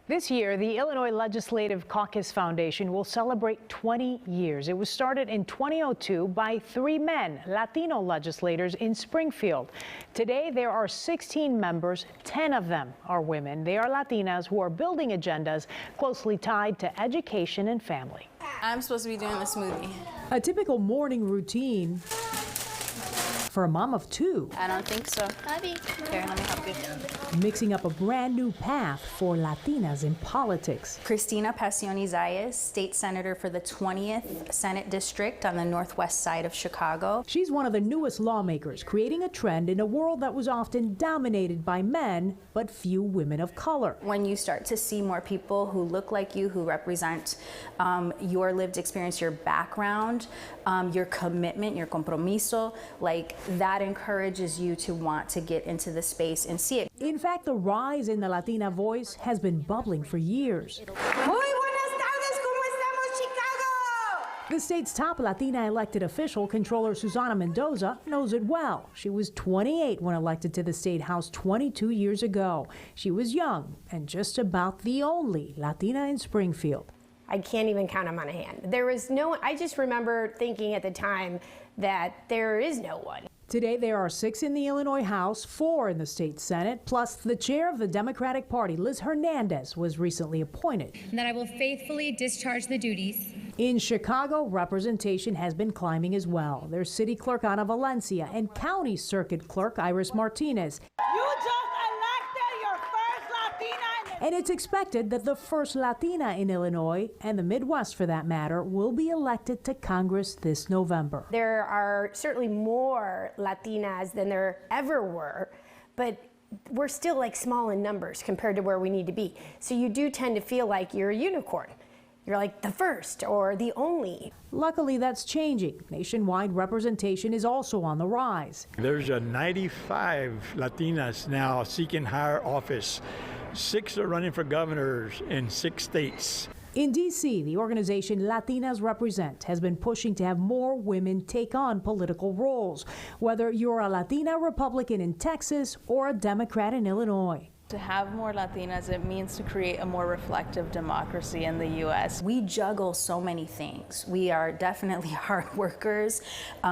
This year, the Illinois Legislative Caucus Foundation will celebrate 20 years. It was started in 2002 by 3 men, Latino legislators in Springfield. Today, there are 16 members. 10 of them are women. They are Latinas who are building agendas closely tied to education and family. I'm supposed to be doing the smoothie. A typical morning routine for a mom of 2. I don't think so. Abby. Here, let me help you. Mixing up a brand new path for Latinas in politics. Cristina Pacioni-Zayas, state senator for the 20th Senate District on the northwest side of Chicago. She's one of the newest lawmakers, creating a trend in a world that was often dominated by men, but few women of color. When you start to see more people who look like you, who represent your lived experience, your background, your commitment, your compromiso, like that encourages you to want to get into the space and see it. In fact, the rise in the Latina voice has been bubbling for years. Muy buenas tardes, ¿cómo estamos, Chicago? The state's top Latina elected official, Controller Susana Mendoza, knows it well. She was 28 when elected to the state house 22 years ago. She was young and just about the only Latina in Springfield. I can't even count them on a hand. There was no, I just remember thinking at the time that there is no one. Today, there are 6 in the Illinois House, 4 in the state Senate, plus the chair of the Democratic Party, Liz Hernandez, was recently appointed. And that I will faithfully discharge the duties. In Chicago, representation has been climbing as well. There's City Clerk Ana Valencia and County Circuit Clerk Iris Martinez. You just elected your first Latina. And it's expected that the first Latina in Illinois, and the Midwest for that matter, will be elected to Congress this November. There are certainly more Latinas than there ever were, but we're still like small in numbers compared to where we need to be. So you do tend to feel like you're a unicorn. You're like the first or the only. Luckily, that's changing. Nationwide representation is also on the rise. There's 95 Latinas now seeking higher office. 6 are running for governors in 6 states. In D.C., the organization Latinas Represent has been pushing to have more women take on political roles, whether you're a Latina Republican in Texas or a Democrat in Illinois. To have more Latinas, it means to create a more reflective democracy in the U.S. We juggle so many things. We are definitely hard workers.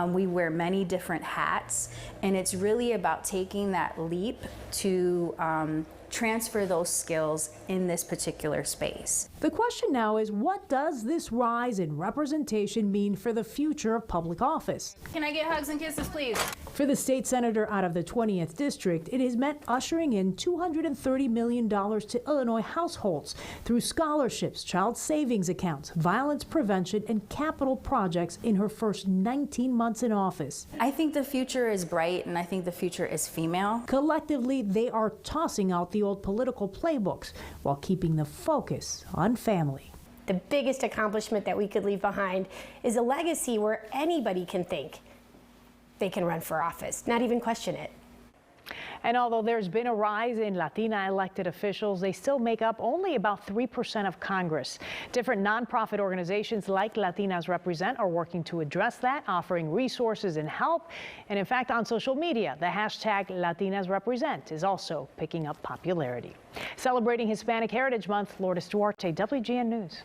We wear many different hats, and it's really about taking that leap to transfer those skills in this particular space. The question now is, what does this rise in representation mean for the future of public office? Can I get hugs and kisses, please? For the state senator out of the 20th district, it has meant ushering in $230 million to Illinois households through scholarships, child savings accounts, violence prevention, and capital projects in her first 19 months in office. I think the future is bright, and I think the future is female. Collectively, they are tossing out the old political playbooks while keeping the focus on family. The biggest accomplishment that we could leave behind is a legacy where anybody can think they can run for office, not even question it. And although there's been a rise in Latina elected officials, they still make up only about 3% of Congress. Different nonprofit organizations like Latinas Represent are working to address that, offering resources and help. And in fact, on social media, the hashtag Latinas Represent is also picking up popularity. Celebrating Hispanic Heritage Month, Lourdes Duarte, WGN News.